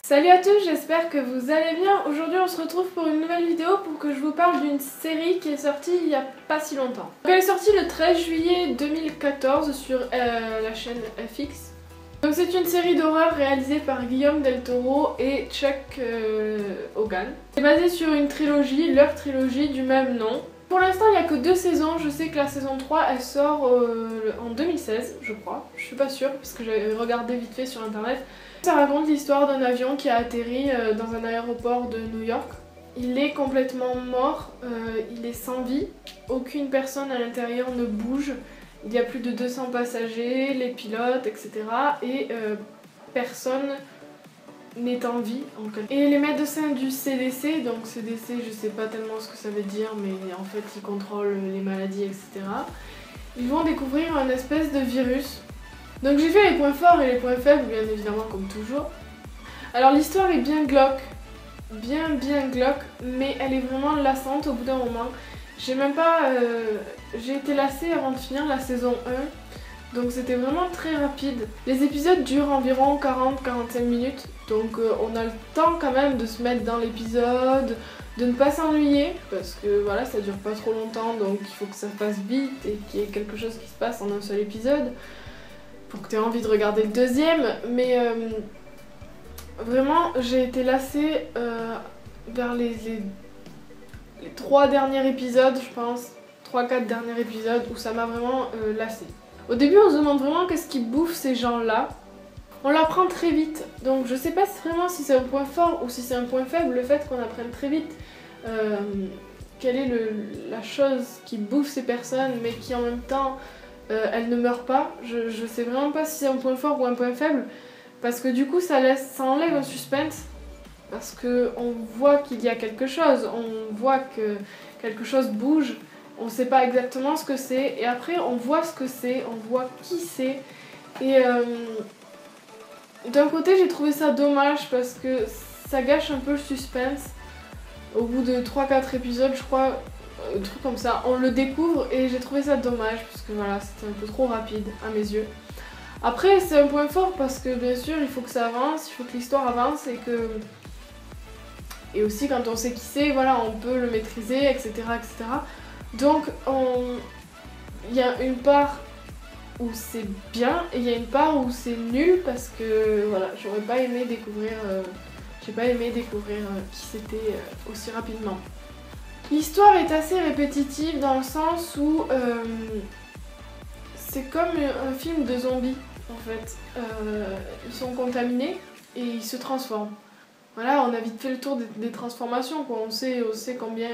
Salut à tous, j'espère que vous allez bien. Aujourd'hui on se retrouve pour une nouvelle vidéo pour que je vous parle d'une série qui est sortie il n'y a pas si longtemps. Donc elle est sortie le 13 juillet 2014 sur la chaîne FX. Donc c'est une série d'horreur réalisée par Guillermo del Toro et Chuck Hogan. C'est basé sur une trilogie, leur trilogie du même nom. Pour l'instant il n'y a que 2 saisons, je sais que la saison 3 elle sort en 2016 je crois, je suis pas sûre parce que j'avais regardé vite fait sur internet. Ça raconte l'histoire d'un avion qui a atterri dans un aéroport de New York. Il est complètement mort, il est sans vie, aucune personne à l'intérieur ne bouge, il y a plus de 200 passagers, les pilotes, etc. Et personne n'est en vie. Et les médecins du CDC, donc CDC je sais pas tellement ce que ça veut dire, mais en fait ils contrôlent les maladies, etc. Ils vont découvrir un espèce de virus. Donc j'ai fait les points forts et les points faibles, bien évidemment, comme toujours. Alors l'histoire est bien glauque, bien glauque, mais elle est vraiment lassante au bout d'un moment. J'ai même pas... j'ai été lassée avant de finir la saison 1, donc c'était vraiment très rapide. Les épisodes durent environ 40-45 minutes, donc on a le temps quand même de se mettre dans l'épisode, de ne pas s'ennuyer, parce que voilà, ça dure pas trop longtemps, donc il faut que ça passe vite et qu'il y ait quelque chose qui se passe en un seul épisode pour que tu aies envie de regarder le deuxième, mais vraiment j'ai été lassée vers les 3 derniers épisodes, je pense, 3-4 derniers épisodes où ça m'a vraiment lassée. Au début on se demande vraiment qu'est-ce qui bouffe ces gens-là, on l'apprend très vite, donc je sais pas vraiment si c'est un point fort ou si c'est un point faible le fait qu'on apprenne très vite quelle est la chose qui bouffe ces personnes mais qui en même temps elle ne meurt pas. Je sais vraiment pas si c'est un point fort ou un point faible parce que du coup ça enlève un suspense parce qu'on voit qu'il y a quelque chose, on voit que quelque chose bouge, on sait pas exactement ce que c'est et après on voit ce que c'est, on voit qui c'est et d'un côté j'ai trouvé ça dommage parce que ça gâche un peu le suspense. Au bout de 3-4 épisodes je crois, un truc comme ça, on le découvre et j'ai trouvé ça dommage parce que voilà, c'était un peu trop rapide à mes yeux. Après c'est un point fort parce que bien sûr il faut que ça avance, il faut que l'histoire avance et aussi quand on sait qui c'est, voilà, on peut le maîtriser, etc. etc. Donc il y a une part où c'est bien et il y a une part où c'est nul parce que voilà, j'aurais pas aimé découvrir, j'ai pas aimé découvrir qui c'était aussi rapidement. L'histoire est assez répétitive dans le sens où c'est comme un film de zombies en fait. Ils sont contaminés et ils se transforment. Voilà, on a vite fait le tour des transformations quoi. On sait combien,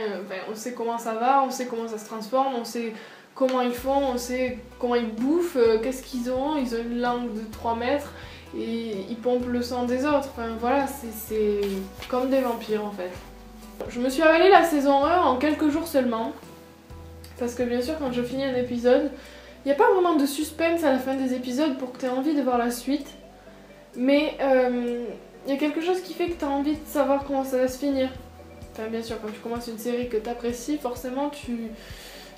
on sait comment ça va, on sait comment ça se transforme, on sait comment ils font, on sait comment ils bouffent, qu'est-ce qu'ils ont une langue de 3 mètres et ils pompent le sang des autres. Enfin voilà, c'est comme des vampires en fait. Je me suis avalé la saison 1 en quelques jours seulement, parce que bien sûr quand je finis un épisode, il n'y a pas vraiment de suspense à la fin des épisodes pour que tu aies envie de voir la suite, mais il y a quelque chose qui fait que tu as envie de savoir comment ça va se finir. Enfin bien sûr quand tu commences une série que tu apprécies, forcément tu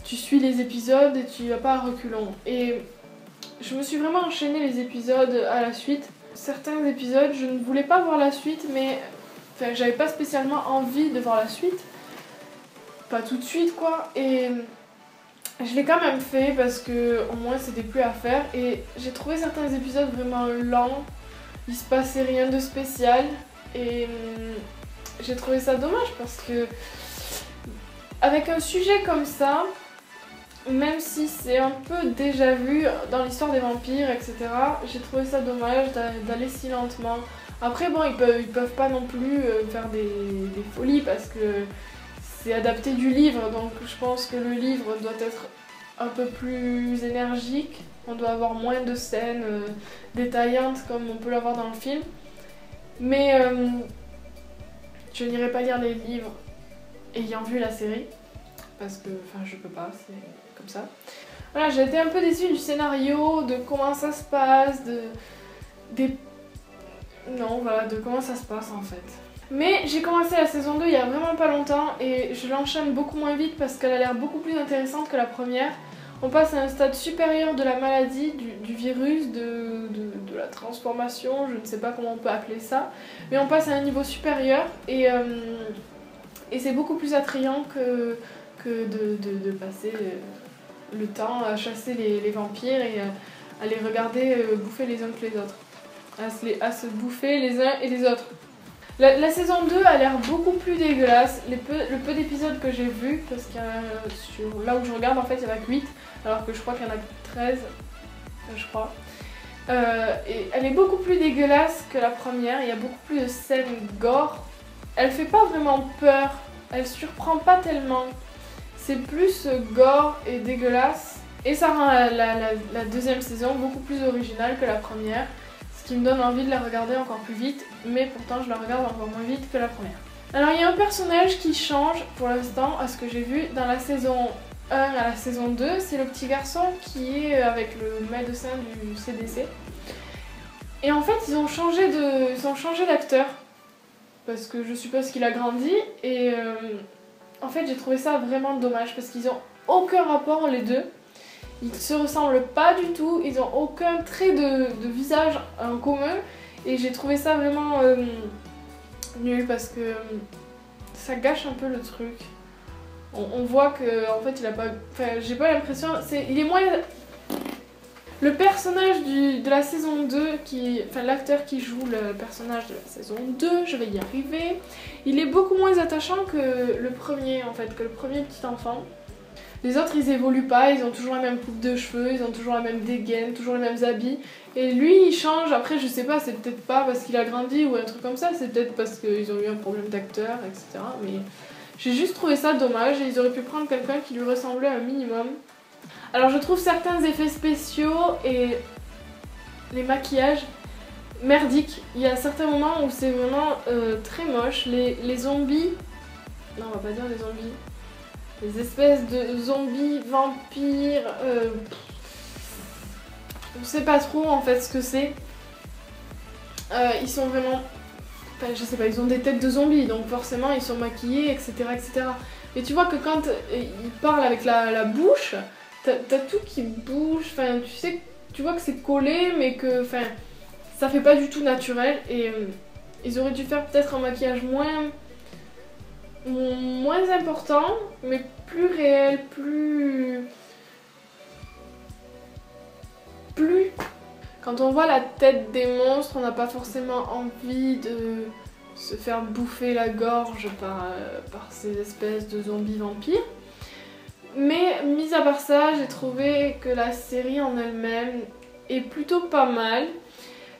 suis les épisodes et tu vas pas à reculons. Et je me suis vraiment enchaîné les épisodes à la suite. Certains épisodes je ne voulais pas voir la suite mais... Enfin, j'avais pas spécialement envie de voir la suite, pas tout de suite quoi, et je l'ai quand même fait parce que au moins c'était plus à faire et j'ai trouvé certains épisodes vraiment lents, il se passait rien de spécial et j'ai trouvé ça dommage parce que avec un sujet comme ça, même si c'est un peu déjà vu dans l'histoire des vampires etc, j'ai trouvé ça dommage d'aller si lentement. Après bon, ils peuvent pas non plus faire des folies parce que c'est adapté du livre, donc je pense que le livre doit être un peu plus énergique, on doit avoir moins de scènes détaillantes comme on peut l'avoir dans le film. Mais je n'irai pas lire les livres ayant vu la série, parce que enfin je peux pas, c'est comme ça. Voilà, j'ai été un peu déçue du scénario, de comment ça se passe, de comment ça se passe en fait. Mais j'ai commencé la saison 2 il y a vraiment pas longtemps et je l'enchaîne beaucoup moins vite parce qu'elle a l'air beaucoup plus intéressante que la première. on passe à un stade supérieur de la maladie, du virus, de la transformation, je ne sais pas comment on peut appeler ça, mais on passe à un niveau supérieur et c'est beaucoup plus attrayant que de passer le temps à chasser les vampires et à les regarder bouffer les uns que les autres, à se bouffer les uns et les autres. La saison 2 a l'air beaucoup plus dégueulasse. Le peu d'épisodes que j'ai vus, parce que là où je regarde en fait il y en a que 8, alors que je crois qu'il y en a 13, je crois. Et elle est beaucoup plus dégueulasse que la première, il y a beaucoup plus de scènes gore. Elle fait pas vraiment peur, elle surprend pas tellement. C'est plus gore et dégueulasse. Et ça rend la deuxième saison beaucoup plus originale que la première. Ce qui me donne envie de la regarder encore plus vite, mais pourtant je la regarde encore moins vite que la première. Alors il y a un personnage qui change pour l'instant à ce que j'ai vu dans la saison 1 à la saison 2, c'est le petit garçon qui est avec le médecin du CDC. Et en fait ils ont changé d'acteur, parce que je suppose qu'il a grandi, et en fait j'ai trouvé ça vraiment dommage, parce qu'ils ont aucun rapport les deux. Ils se ressemblent pas du tout, ils ont aucun trait de visage en commun et j'ai trouvé ça vraiment nul parce que ça gâche un peu le truc. On voit que en fait il a pas... Enfin j'ai pas l'impression... Il est moins... Le personnage de la saison 2, enfin l'acteur qui joue le personnage de la saison 2, je vais y arriver, il est beaucoup moins attachant que le premier en fait, que le premier petit enfant. Les autres ils évoluent pas, ils ont toujours la même coupe de cheveux, ils ont toujours la même dégaine, toujours les mêmes habits. Et lui il change, après je sais pas, c'est peut-être pas parce qu'il a grandi ou un truc comme ça, c'est peut-être parce qu'ils ont eu un problème d'acteur, etc. Mais j'ai juste trouvé ça dommage et ils auraient pu prendre quelqu'un qui lui ressemblait un minimum. Alors je trouve certains effets spéciaux et les maquillages merdiques. Il y a certains moments où c'est vraiment très moche. Les zombies, non on va pas dire les zombies, les espèces de zombies, vampires, on sait pas trop en fait ce que c'est. Ils sont vraiment, enfin je sais pas, ils ont des têtes de zombies donc forcément ils sont maquillés, etc. etc. Mais tu vois que quand ils parlent avec la bouche, t'as tout qui bouge, enfin tu sais, tu vois que c'est collé mais que enfin ça fait pas du tout naturel et ils auraient dû faire peut-être un maquillage moins important mais plus réel, plus... Quand on voit la tête des monstres, on n'a pas forcément envie de se faire bouffer la gorge par ces espèces de zombies vampires. Mais mis à part ça, j'ai trouvé que la série en elle-même est plutôt pas mal.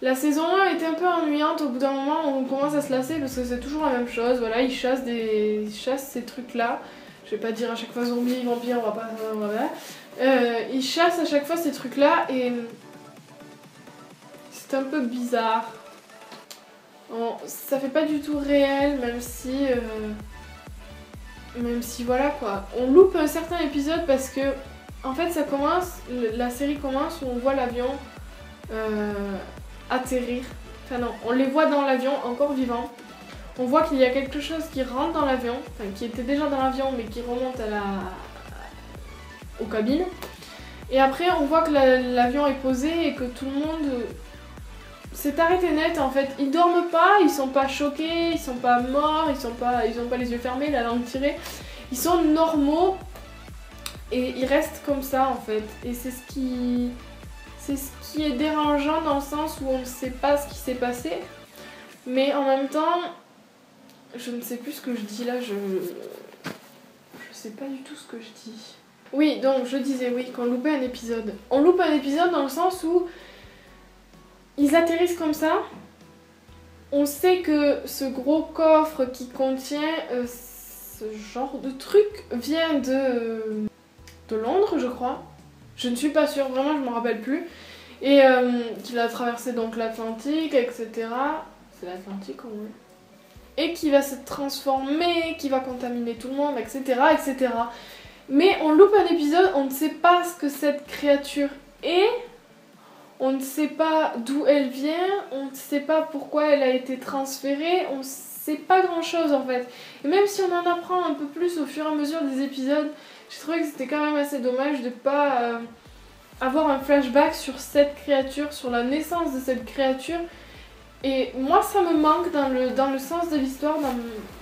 La saison 1 était un peu ennuyante, au bout d'un moment on commence à se lasser parce que c'est toujours la même chose, voilà, ils chassent ces trucs là. Je vais pas dire à chaque fois zombie, vampire, on va pas... Voilà. Ils chassent à chaque fois ces trucs là et c'est un peu bizarre. Ça fait pas du tout réel, même si voilà quoi. On loupe un certain épisode parce que en fait ça commence, la série commence où on voit l'avion atterrir. Enfin non, on les voit dans l'avion encore vivants. On voit qu'il y a quelque chose qui rentre dans l'avion, enfin qui était déjà dans l'avion mais qui remonte aux cabines. Et après on voit que l'avion est posé et que tout le monde s'est arrêté net en fait. Ils dorment pas, ils sont pas choqués, ils sont pas morts, ils ont pas les yeux fermés, la langue tirée. Ils sont normaux et ils restent comme ça en fait. Et c'est ce qui est dérangeant dans le sens où on ne sait pas ce qui s'est passé. Mais en même temps, je ne sais plus ce que je dis là, je sais pas du tout ce que je dis. Oui, donc je disais oui, qu'on loupait un épisode. On loupe un épisode dans le sens où ils atterrissent comme ça. On sait que ce gros coffre qui contient ce genre de truc vient de Londres, je crois. Je ne suis pas sûre, vraiment, je ne me rappelle plus. Et qu'il a traversé donc l'Atlantique, etc. C'est l'Atlantique, au moins. Et qui va se transformer, qui va contaminer tout le monde, etc., etc. Mais on loupe un épisode, on ne sait pas ce que cette créature est. On ne sait pas d'où elle vient, on ne sait pas pourquoi elle a été transférée, on ne sait pas grand chose en fait. Et même si on en apprend un peu plus au fur et à mesure des épisodes, j'ai trouvé que c'était quand même assez dommage de pas avoir un flashback sur cette créature, sur la naissance de cette créature. Et moi ça me manque dans le sens de l'histoire,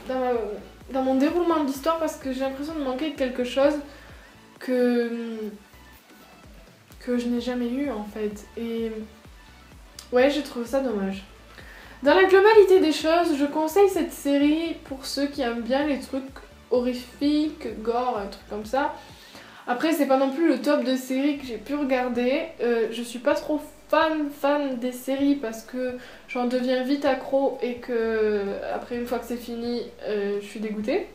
dans mon déroulement de l'histoire, parce que j'ai l'impression de manquer de quelque chose que je n'ai jamais eu en fait. Et ouais, j'ai trouvé ça dommage. Dans la globalité des choses, je conseille cette série pour ceux qui aiment bien les trucs horrifiques, gore, un truc comme ça. Après, c'est pas non plus le top de séries que j'ai pu regarder. Je suis pas trop fan des séries parce que j'en deviens vite accro et que après une fois que c'est fini, je suis dégoûtée.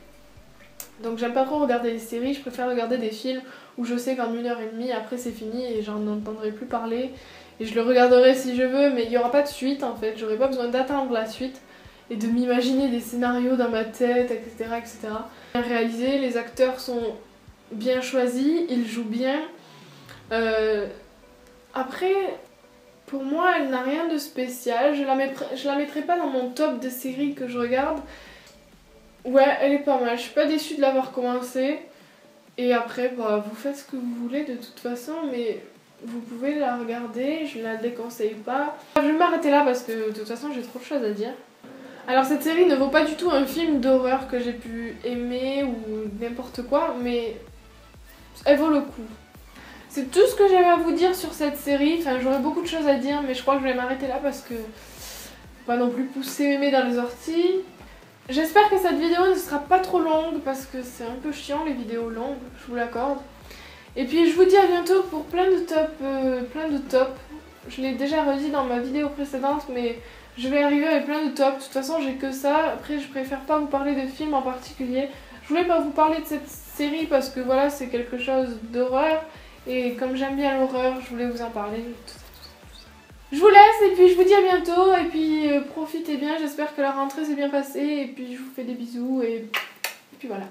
Donc j'aime pas trop regarder les séries, je préfère regarder des films où je sais qu'en 1h30 après c'est fini et j'en entendrai plus parler. Et je le regarderai si je veux, mais il n'y aura pas de suite en fait, j'aurai pas besoin d'attendre la suite et de m'imaginer des scénarios dans ma tête, etc. etc. Bien réalisé, les acteurs sont bien choisis, ils jouent bien. Après, pour moi, elle n'a rien de spécial, je la mettrai pas dans mon top de séries que je regarde. Ouais, elle est pas mal, je suis pas déçue de l'avoir commencé. Et après, bah, vous faites ce que vous voulez de toute façon, mais vous pouvez la regarder, je la déconseille pas. Je vais m'arrêter là parce que de toute façon j'ai trop de choses à dire. Alors cette série ne vaut pas du tout un film d'horreur que j'ai pu aimer ou n'importe quoi, mais elle vaut le coup. C'est tout ce que j'avais à vous dire sur cette série, enfin j'aurais beaucoup de choses à dire, mais je crois que je vais m'arrêter là parce que pas non plus pousser mémé dans les orties. J'espère que cette vidéo ne sera pas trop longue parce que c'est un peu chiant les vidéos longues, je vous l'accorde. Et puis je vous dis à bientôt pour plein de tops. Je l'ai déjà redit dans ma vidéo précédente, mais je vais arriver avec plein de tops. De toute façon j'ai que ça, après je préfère pas vous parler de films en particulier. Je voulais pas vous parler de cette série parce que voilà, c'est quelque chose d'horreur. Et comme j'aime bien l'horreur, je voulais vous en parler. Je vous laisse et puis je vous dis à bientôt. Et puis profitez bien, j'espère que la rentrée s'est bien passée. Et puis je vous fais des bisous et puis voilà.